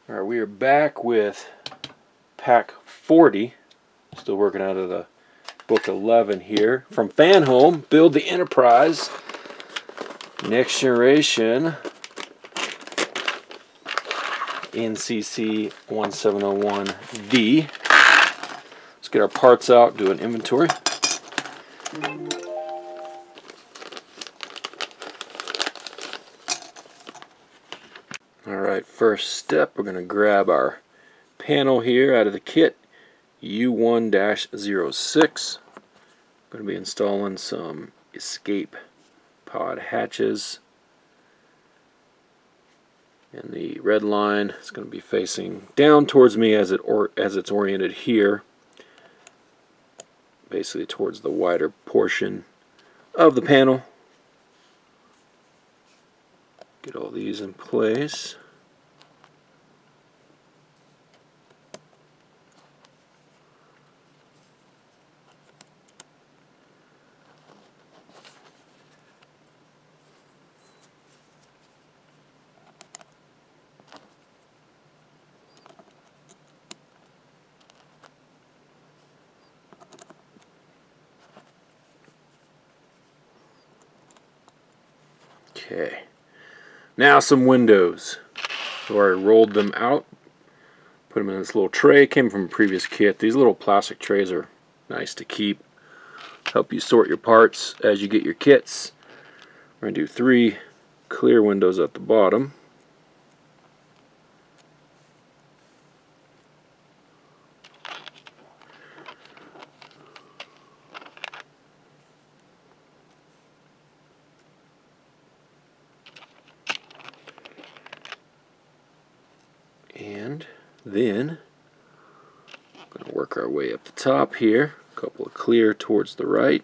Alright, we are back with pack 40. Still working out of the book 11 here. From Fanhome, Build the Enterprise. Next Generation. NCC 1701D. Let's get our parts out, do an inventory. Alright, first step, we're going to grab our panel here out of the kit, U1-06. Going to be installing some escape pod hatches. And the red line is going to be facing down towards me as it's oriented here, basically towards the wider portion of the panel. Get all these in place. Okay, now some windows. So I rolled them out, put them in this little tray. Came from a previous kit. These little plastic trays are nice to keep. Help you sort your parts as you get your kits. We're going to do 3 clear windows at the bottom. And then we're going to work our way up the top here. A couple of clear towards the right.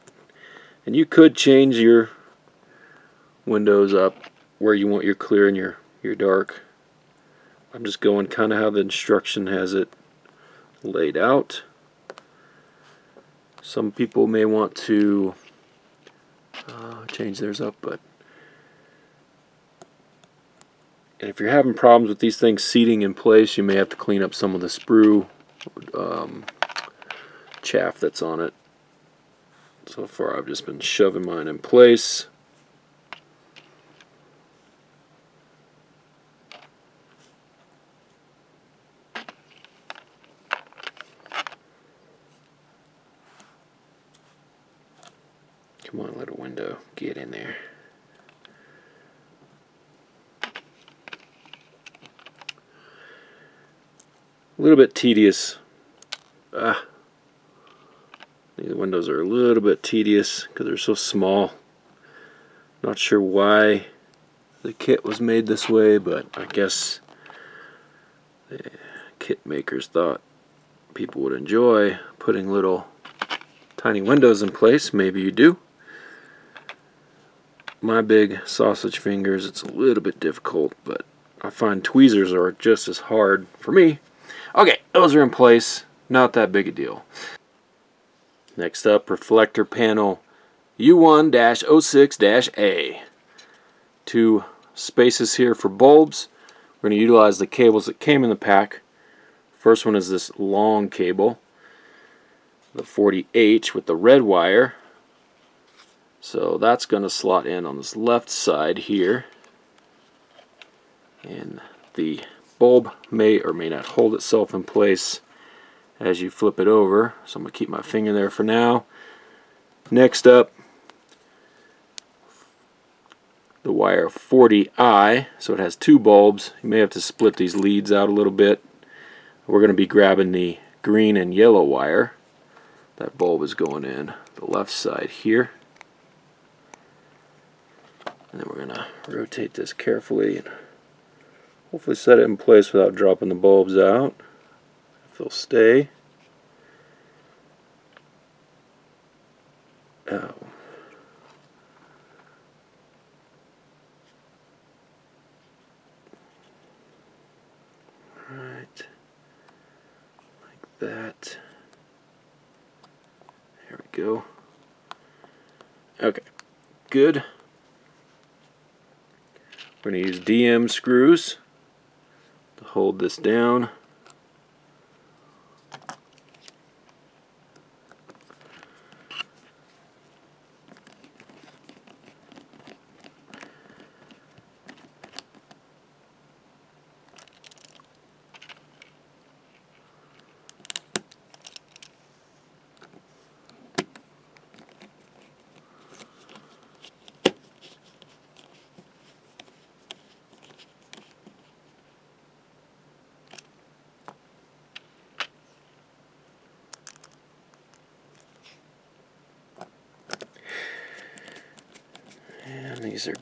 And you could change your windows up where you want your clear and your dark. I'm just going kind of how the instruction has it laid out. Some people may want to change theirs up, but and if you're having problems with these things seating in place, you may have to clean up some of the sprue chaff that's on it. So far I've just been shoving mine in place. Come on, little window, get in there. A little bit tedious. These windows are a little bit tedious because they're so small. Not sure why the kit was made this way, but I guess the kit makers thought people would enjoy putting little tiny windows in place. Maybe you do. My big sausage fingers, it's a little bit difficult, but I find tweezers are just as hard for me. Okay, those are in place. Not that big a deal. Next up, reflector panel U1-06-A. 2 spaces here for bulbs. We're going to utilize the cables that came in the pack. First one is this long cable, the 40H with the red wire. So that's going to slot in on this left side here. And the bulb may or may not hold itself in place as you flip it over. So I'm going to keep my finger there for now. Next up, the wire 40I. So it has 2 bulbs. You may have to split these leads out a little bit. We're going to be grabbing the green and yellow wire. That bulb is going in the left side here. And then we're going to rotate this carefully and hopefully set it in place without dropping the bulbs out, if they'll stay. Oh. Right. Like that. There we go. Okay. Good. We're going to use DM screws to hold this down. And these are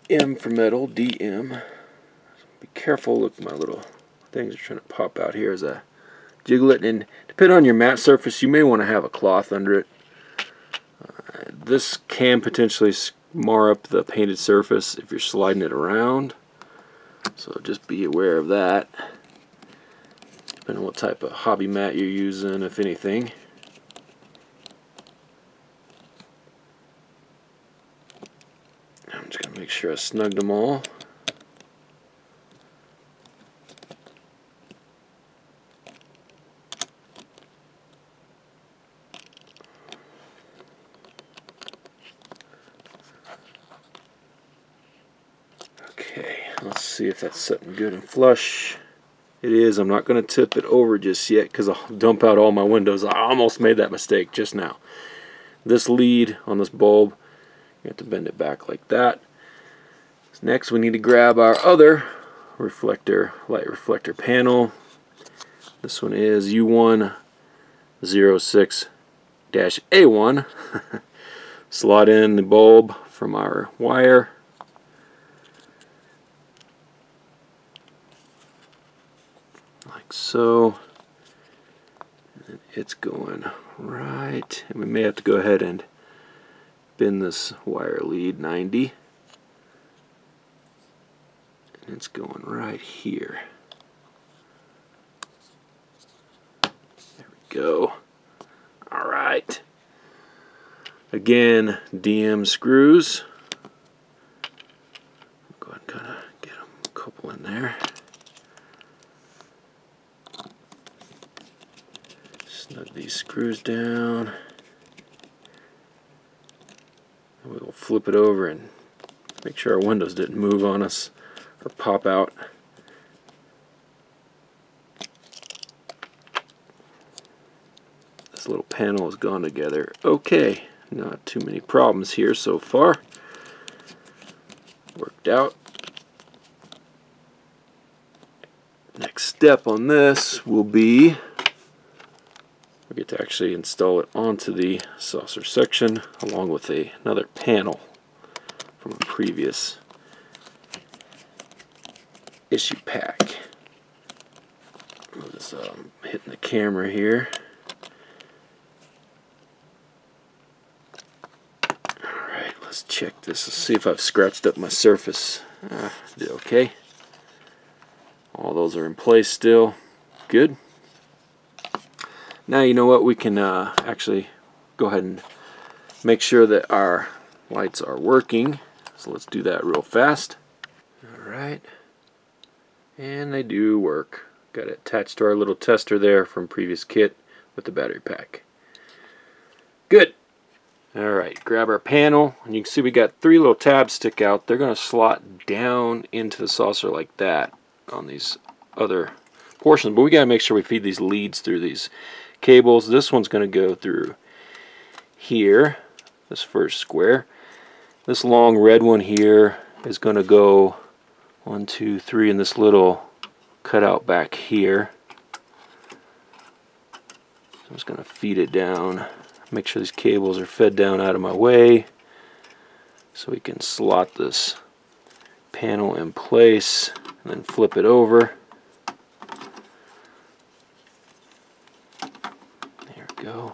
M for metal, DM. Be careful, look, my little things are trying to pop out here as I jiggle it. And depending on your matte surface, you may want to have a cloth under it. This can potentially mar up the painted surface if you're sliding it around. So just be aware of that. Depending on what type of hobby mat you're using, if anything. I'm just going to make sure I snugged them all. Okay, let's see if that's sitting good and flush. It is. I'm not going to tip it over just yet because I'll dump out all my windows. I almost made that mistake just now. This lead on this bulb, you have to bend it back like that. So next we need to grab our other reflector, light reflector panel. This one is U106-A1. Slot in the bulb from our wire. Like so. And it's going right. And we may have to go ahead and bend this wire lead 90. And it's going right here. There we go. Alright. Again, DM screws. Go ahead and kind of get them a couple in there. Snug these screws down. And we'll flip it over and make sure our windows didn't move on us or pop out. This little panel has gone together. Okay, not too many problems here so far. Worked out. Next step on this will be we get to actually install it onto the saucer section along with another panel from a previous issue pack. Just hitting the camera here. Alright, let's check this. Let's see if I've scratched up my surface. Did okay. All those are in place still. Good. Now you know what, we can actually go ahead and make sure that our lights are working. So let's do that real fast. Alright. And they do work. Got it attached to our little tester there from previous kit with the battery pack. Good. Alright, grab our panel, and you can see we got 3 little tabs stick out. They're going to slot down into the saucer like that on these other portions, but we got to make sure we feed these leads through these cables. This one's going to go through here, this first square. This long red one here is going to go 1, 2, 3 in this little cutout back here. So I'm just going to feed it down. Make sure these cables are fed down out of my way so we can slot this panel in place and then flip it over. There we go.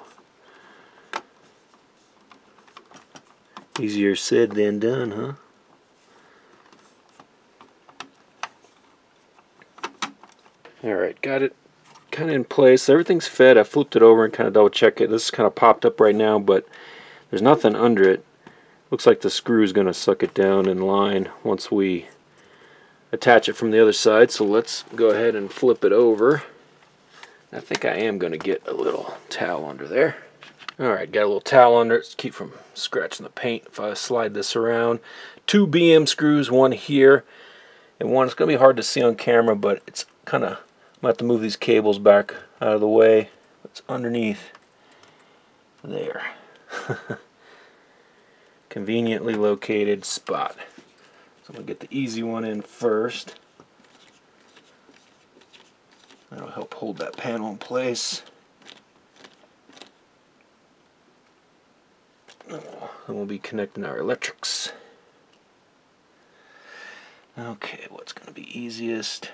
Easier said than done, huh? Alright, got it kind of in place. Everything's fed. I flipped it over and kind of double check it. This is kind of popped up right now, but there's nothing under it. Looks like the screw is going to suck it down in line once we attach it from the other side, so let's go ahead and flip it over. I think I am going to get a little towel under there. Alright, got a little towel under it to keep from scratching the paint if I slide this around. 2 BM screws, one here, and one, it's going to be hard to see on camera, but it's kind of, I'm going to have to move these cables back out of the way. It's underneath there. Conveniently located spot. So I'm going to get the easy one in first. That'll help hold that panel in place. Then we'll be connecting our electrics. Okay, what's going to be easiest?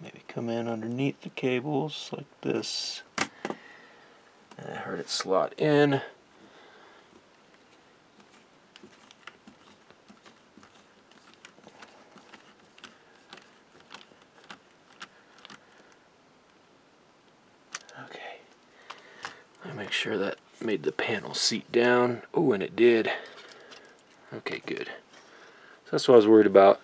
Maybe come in underneath the cables like this. And I heard it slot in. Okay. I make sure that made the panel seat down. Oh, and it did. Okay, good. So that's what I was worried about.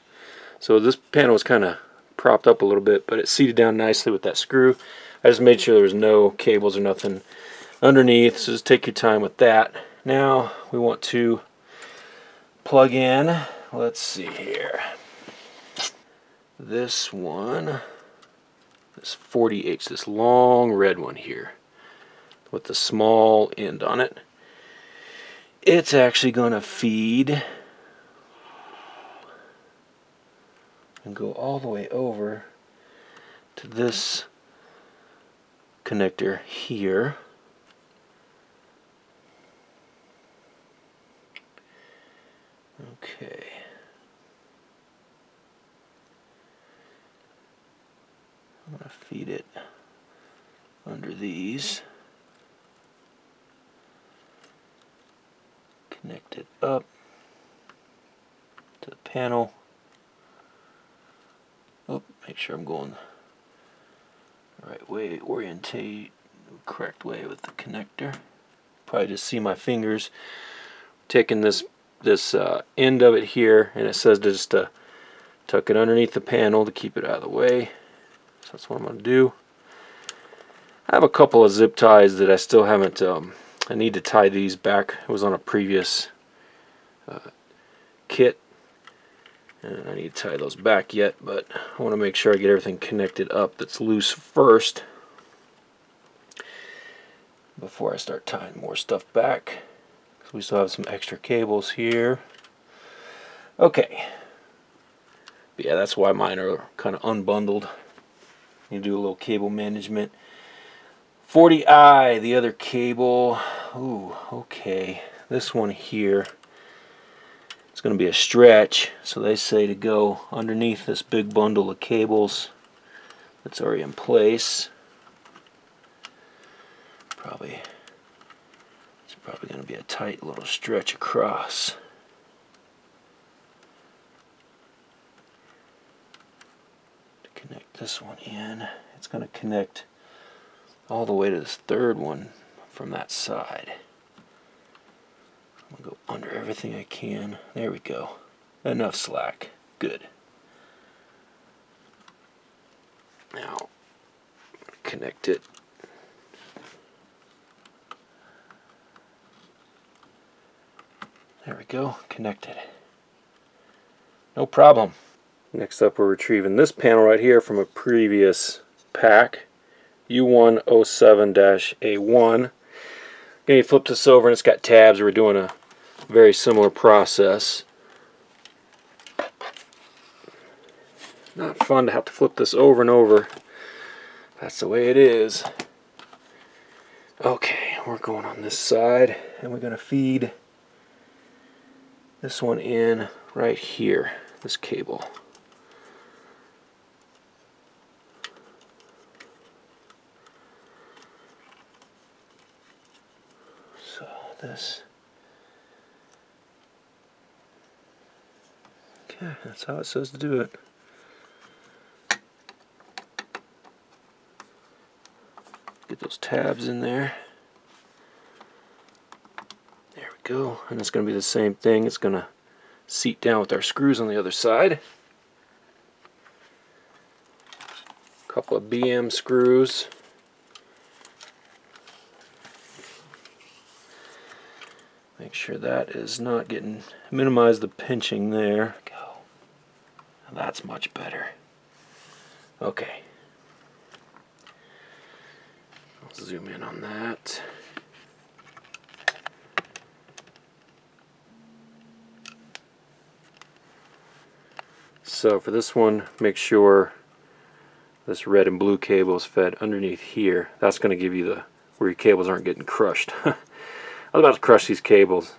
So this panel was kind of propped up a little bit, but it seated down nicely with that screw. I just made sure there was no cables or nothing underneath, so just take your time with that. Now we want to plug in, let's see here, this one, this 40H, this long red one here with the small end on it. It's actually going to feed and go all the way over to this connector here. Okay. I'm going to feed it under these. Connect it up to the panel. Oh, make sure I'm going the right way, orientate the correct way with the connector. Probably just see my fingers taking this end of it here, and it says just to tuck it underneath the panel to keep it out of the way. So that's what I'm going to do. I have a couple of zip ties that I still haven't, I need to tie these back. It was on a previous kit, and I need to tie those back yet, but I want to make sure I get everything connected up that's loose first before I start tying more stuff back. So we still have some extra cables here. Okay. But yeah, that's why mine are kind of unbundled. You do a little cable management. 40i, the other cable. Ooh, okay. This one here, it's going to be a stretch, so they say to go underneath this big bundle of cables that's already in place. It's probably going to be a tight little stretch across. To connect this one in, it's going to connect all the way to this third one from that side. I'm going to go under everything I can. There we go. Enough slack. Good. Now, I'm going to connect it. There we go. Connected. No problem. Next up, we're retrieving this panel right here from a previous pack. U107-A1. Again, you flip this over and it's got tabs. We're doing a very similar process. Not fun to have to flip this over and over. That's the way it is. Okay, we're going on this side, and we're going to feed this one in right here, this cable. So this, okay, that's how it says to do it. Get those tabs in there. There we go. And it's going to be the same thing. It's going to seat down with our screws on the other side. couple of BM screws. Make sure that is not getting, minimize the pinching there. Go. That's much better. Okay. I'll zoom in on that. So for this one, make sure this red and blue cable is fed underneath here. That's going to give you the where your cables aren't getting crushed. I was about to crush these cables.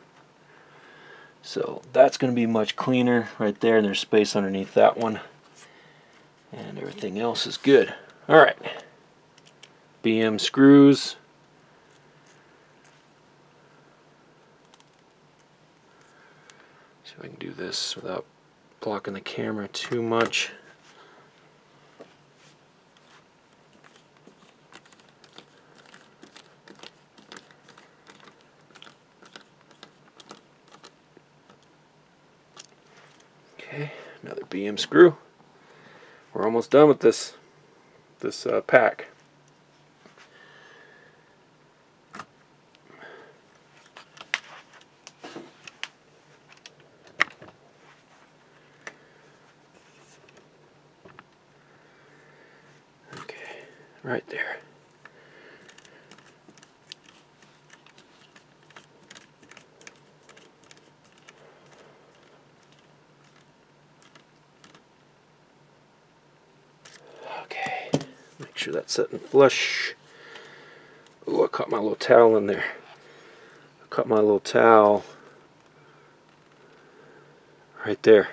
So that's going to be much cleaner right there, and there's space underneath that one. And everything else is good. Alright. BM screws. See if I can do this without blocking the camera too much. Okay, another BM screw. We're almost done with this pack. Okay, right there. Okay, make sure that's sitting flush. Oh, I caught my little towel in there. I caught my little towel right there.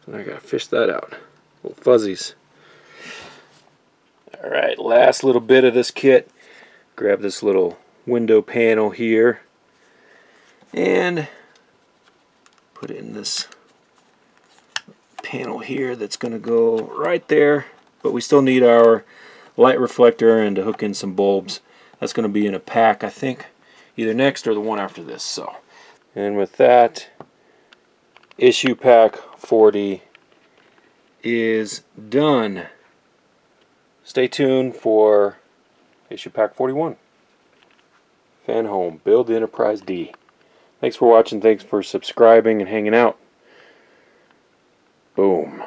So I gotta fish that out. Little fuzzies. Alright, last little bit of this kit. Grab this little window panel here and put it in this panel here that's going to go right there, but we still need our light reflector and to hook in some bulbs. That's going to be in a pack, I think, either next or the one after this. So, and with that, issue pack 40 is done. Stay tuned for issue pack 41. Fanhome, build the Enterprise-D. Thanks for watching, thanks for subscribing and hanging out. Boom.